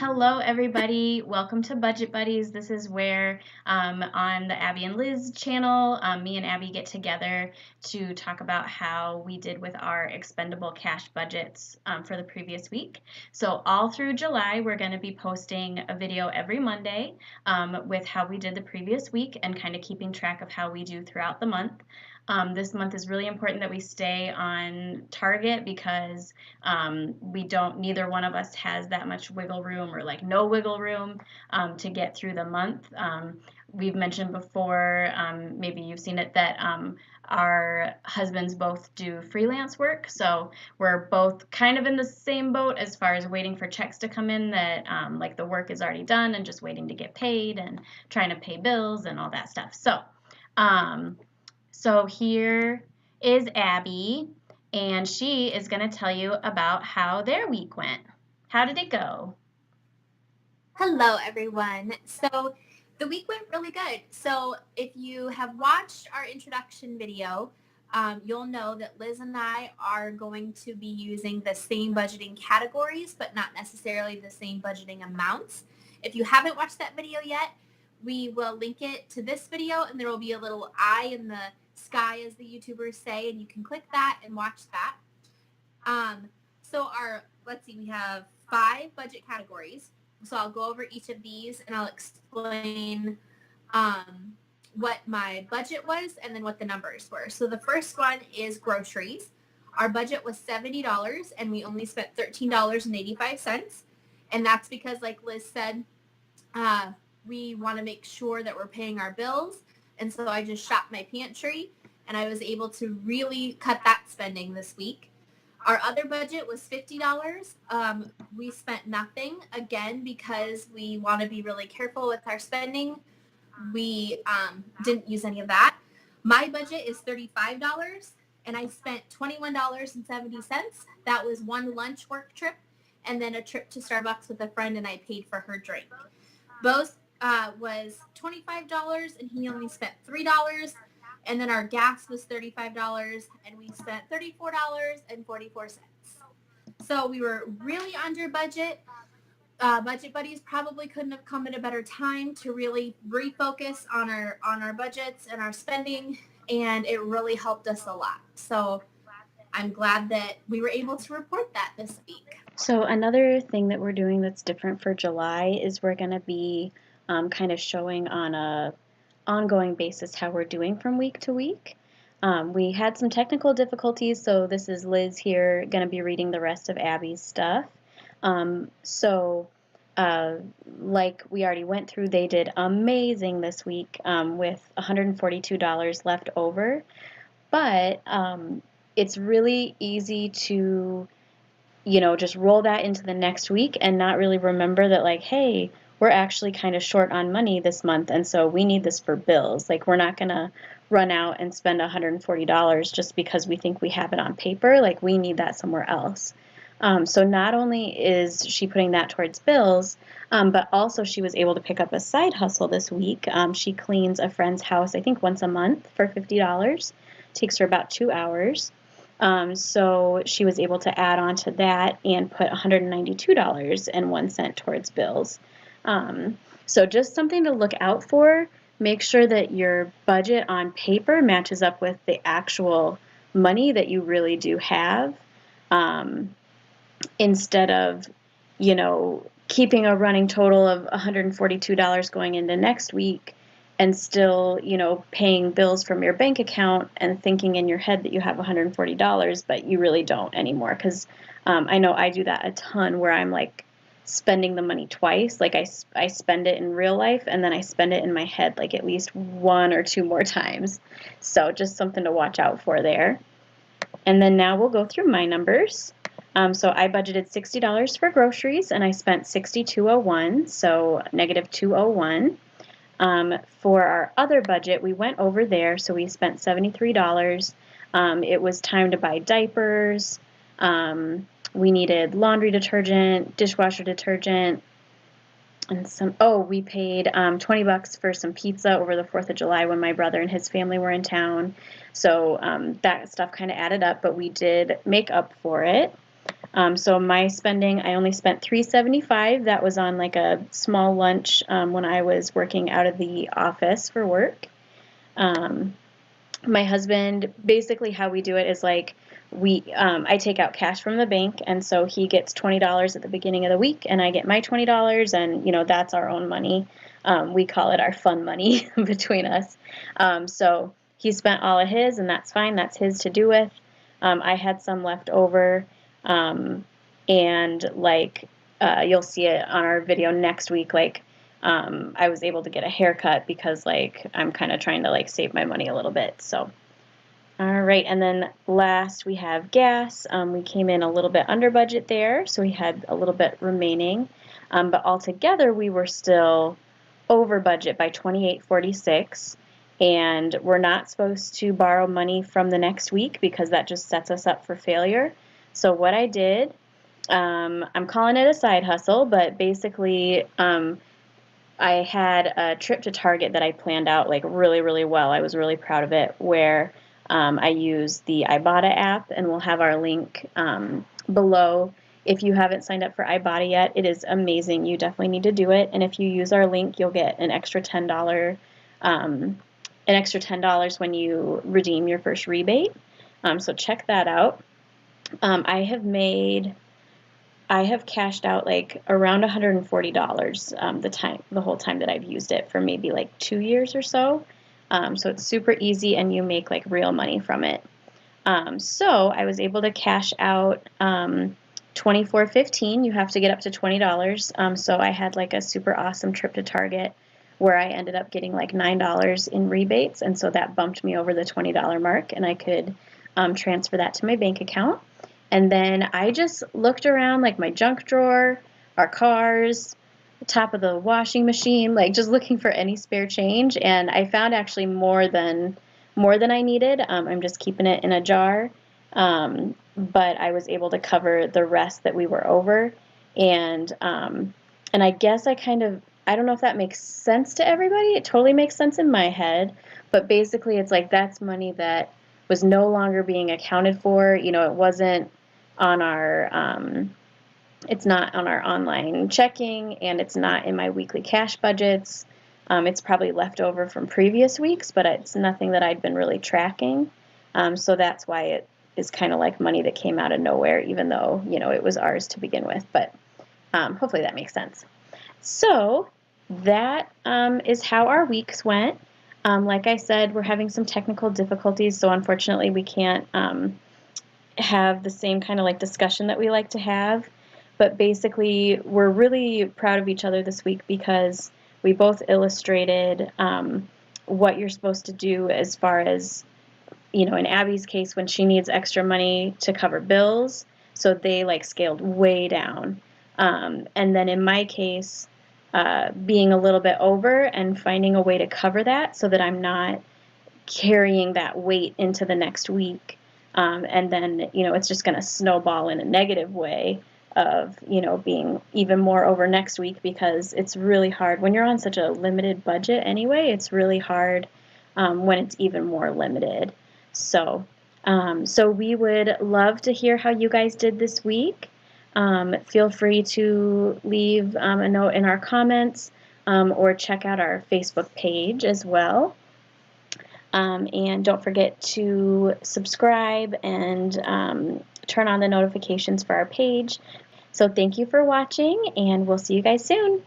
Hello, everybody. Welcome to Budget Buddies. This is where on the Abby and Liz channel, me and Abby get together to talk about how we did with our expendable cash budgets for the previous week. So all through July, we're going to be posting a video every Monday with how we did the previous week and kind of keeping track of how we do throughout the month. This month is really important that we stay on target because neither one of us has that much wiggle room or like no wiggle room to get through the month. We've mentioned before, maybe you've seen it, that our husbands both do freelance work. So we're both kind of in the same boat as far as waiting for checks to come in that like the work is already done and just waiting to get paid and trying to pay bills and all that stuff. So here is Abby, and she is going to tell you about how their week went. How did it go? Hello, everyone. So the week went really good. So if you have watched our introduction video, you'll know that Liz and I are going to be using the same budgeting categories, but not necessarily the same budgeting amounts. If you haven't watched that video yet, we will link it to this video, and there will be a little eye in the sky, as the YouTubers say, and you can click that and watch that. We have 5 budget categories. So I'll go over each of these and I'll explain what my budget was and then what the numbers were. So the first one is groceries. Our budget was $70 and we only spent $13.85. And that's because, like Liz said, we want to make sure that we're paying our bills. And so I just shopped my pantry and I was able to really cut that spending this week. Our other budget was $50. We spent nothing, again, because we want to be really careful with our spending. We didn't use any of that. My budget is $35, and I spent $21.70. That was one lunch work trip, and then a trip to Starbucks with a friend, and I paid for her drink. Both was $25, and he only spent $3. And then our gas was $35, and we spent $34.44. So we were really under budget. Budget Buddies probably couldn't have come at a better time to really refocus on our budgets and our spending, and it really helped us a lot. So I'm glad that we were able to report that this week. So another thing that we're doing that's different for July is we're going to be kind of showing on a ongoing basis how we're doing from week to week. We had some technical difficulties, so this is Liz here going to be reading the rest of Abby's stuff. Like we already went through, they did amazing this week with $142 left over, but it's really easy to just roll that into the next week and not really remember that, like, hey, we're actually kind of short on money this month, and so we need this for bills. Like, we're not going to run out and spend $140 just because we think we have it on paper. Like, we need that somewhere else. So not only is she putting that towards bills, but also she was able to pick up a side hustle this week. She cleans a friend's house, I think, once a month for $50. Takes her about 2 hours. So she was able to add on to that and put $192.01 towards bills. So just something to look out for. Make sure that your budget on paper matches up with the actual money that you really do have, instead of, keeping a running total of $142 going into next week and still, paying bills from your bank account and thinking in your head that you have $140, but you really don't anymore. Because I know I do that a ton where I'm like, spending the money twice. Like I spend it in real life and then I spend it in my head like at least 1 or 2 more times. So just something to watch out for there. And then now we'll go through my numbers. So I budgeted $60 for groceries and I spent $62.01, so negative $201. For our other budget, we went over there, so we spent $73. It was time to buy diapers. We needed laundry detergent, dishwasher detergent, and we paid $20 for some pizza over the 4th of July when my brother and his family were in town. So that stuff kind of added up, but we did make up for it. So my spending, I only spent $3.75. That was on like a small lunch when I was working out of the office for work. Um, my husband, basically how we do it is like I take out cash from the bank, and so he gets $20 at the beginning of the week, and I get my $20, and that's our own money. We call it our fun money between us. So he spent all of his, and that's fine. That's his to do with. I had some left over, um, and like you'll see it on our video next week. Like I was able to get a haircut because like I'm kind of trying to like save my money a little bit. So, all right. And then last we have gas. We came in a little bit under budget there, so we had a little bit remaining. But altogether we were still over budget by $28.46. And we're not supposed to borrow money from the next week because that just sets us up for failure. So what I did, I'm calling it a side hustle, but basically I had a trip to Target that I planned out like really, really well. I was really proud of it, where I used the Ibotta app, and we'll have our link below. If you haven't signed up for Ibotta yet, it is amazing. You definitely need to do it. And if you use our link, you'll get an extra $10 when you redeem your first rebate. So check that out. I have cashed out like around $140 the whole time that I've used it, for maybe like 2 years or so. So it's super easy, and you make like real money from it. So I was able to cash out $24.15. You have to get up to $20. So I had like a super awesome trip to Target where I ended up getting like $9 in rebates, and so that bumped me over the $20 mark, and I could transfer that to my bank account. And then I just looked around like my junk drawer, our cars, the top of the washing machine, like just looking for any spare change. And I found actually more than I needed. I'm just keeping it in a jar. But I was able to cover the rest that we were over. And I guess I don't know if that makes sense to everybody. It totally makes sense in my head. But basically it's like that's money that was no longer being accounted for. It wasn't on it's not on our online checking, and it's not in my weekly cash budgets. It's probably left over from previous weeks, but it's nothing that I'd been really tracking. So that's why it is kind of like money that came out of nowhere, even though, it was ours to begin with. But hopefully that makes sense. So that is how our weeks went. Like I said, we're having some technical difficulties, so unfortunately we can't have the same kind of like discussion that we like to have. But basically, we're really proud of each other this week because we both illustrated what you're supposed to do as far as, in Abby's case, when she needs extra money to cover bills. So they like scaled way down. And then in my case, being a little bit over and finding a way to cover that so that I'm not carrying that weight into the next week. And then, it's just going to snowball in a negative way of, being even more over next week, because it's really hard when you're on such a limited budget anyway. It's really hard when it's even more limited. So we would love to hear how you guys did this week. Feel free to leave a note in our comments or check out our Facebook page as well. And don't forget to subscribe and turn on the notifications for our page. So thank you for watching, and we'll see you guys soon.